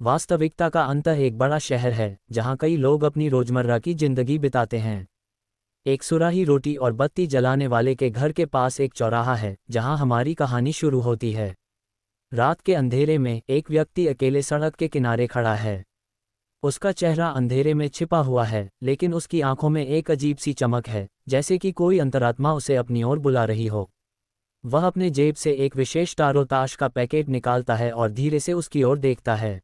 वास्तविकता का अंत एक बड़ा शहर है जहाँ कई लोग अपनी रोजमर्रा की जिंदगी बिताते हैं। एक सुराही रोटी और बत्ती जलाने वाले के घर के पास एक चौराहा है जहाँ हमारी कहानी शुरू होती है। रात के अंधेरे में एक व्यक्ति अकेले सड़क के किनारे खड़ा है। उसका चेहरा अंधेरे में छिपा हुआ है, लेकिन उसकी आंखों में एक अजीब सी चमक है, जैसे कि कोई अंतरात्मा उसे अपनी ओर बुला रही हो। वह अपने जेब से एक विशेष तारोताश का पैकेट निकालता है और धीरे से उसकी ओर देखता है।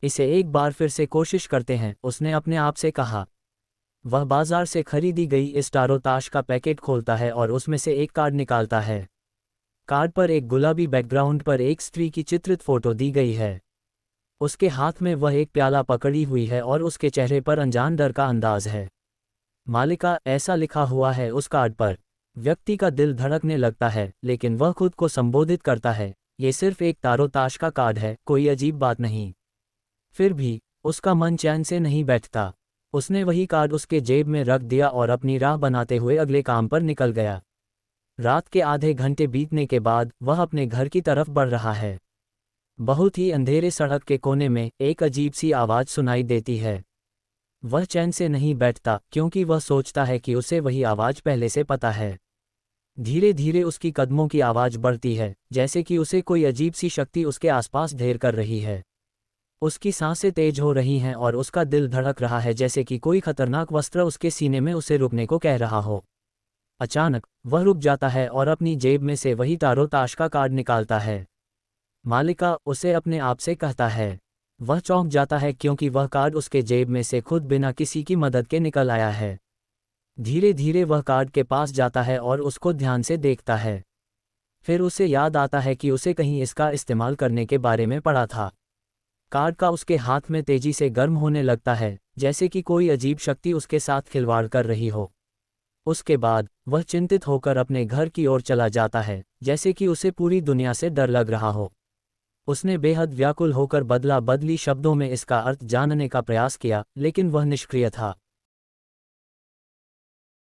इसे एक बार फिर से कोशिश करते हैं, उसने अपने आप से कहा। वह बाजार से खरीदी गई इस तारोताश का पैकेट खोलता है और उसमें से एक कार्ड निकालता है। कार्ड पर एक गुलाबी बैकग्राउंड पर एक स्त्री की चित्रित फोटो दी गई है। उसके हाथ में वह एक प्याला पकड़ी हुई है और उसके चेहरे पर अनजान डर का अंदाज है। मालिका, ऐसा लिखा हुआ है उस कार्ड पर। व्यक्ति का दिल धड़कने लगता है, लेकिन वह खुद को संबोधित करता है, ये सिर्फ एक तारोताश का कार्ड है, कोई अजीब बात नहीं। फिर भी उसका मन चैन से नहीं बैठता। उसने वही कार्ड उसके जेब में रख दिया और अपनी राह बनाते हुए अगले काम पर निकल गया। रात के आधे घंटे बीतने के बाद वह अपने घर की तरफ बढ़ रहा है। बहुत ही अंधेरे सड़क के कोने में एक अजीब सी आवाज़ सुनाई देती है। वह चैन से नहीं बैठता, क्योंकि वह सोचता है कि उसे वही आवाज़ पहले से पता है। धीरे धीरे उसकी कदमों की आवाज़ बढ़ती है, जैसे कि उसे कोई अजीब सी शक्ति उसके आसपास घेर कर रही है। उसकी सांसें तेज हो रही हैं और उसका दिल धड़क रहा है, जैसे कि कोई खतरनाक वस्त्र उसके सीने में उसे रुकने को कह रहा हो। अचानक वह रुक जाता है और अपनी जेब में से वही तारोताश का कार्ड निकालता है। मालिका, उसे अपने आप से कहता है। वह चौंक जाता है, क्योंकि वह कार्ड उसके जेब में से खुद बिना किसी की मदद के निकल आया है। धीरे धीरे वह कार्ड के पास जाता है और उसको ध्यान से देखता है। फिर उसे याद आता है कि उसे कहीं इसका इस्तेमाल करने के बारे में पढ़ा था। कार्ड का उसके हाथ में तेजी से गर्म होने लगता है, जैसे कि कोई अजीब शक्ति उसके साथ खिलवाड़ कर रही हो। उसके बाद वह चिंतित होकर अपने घर की ओर चला जाता है, जैसे कि उसे पूरी दुनिया से डर लग रहा हो। उसने बेहद व्याकुल होकर बदला बदली शब्दों में इसका अर्थ जानने का प्रयास किया, लेकिन वह निष्क्रिय था।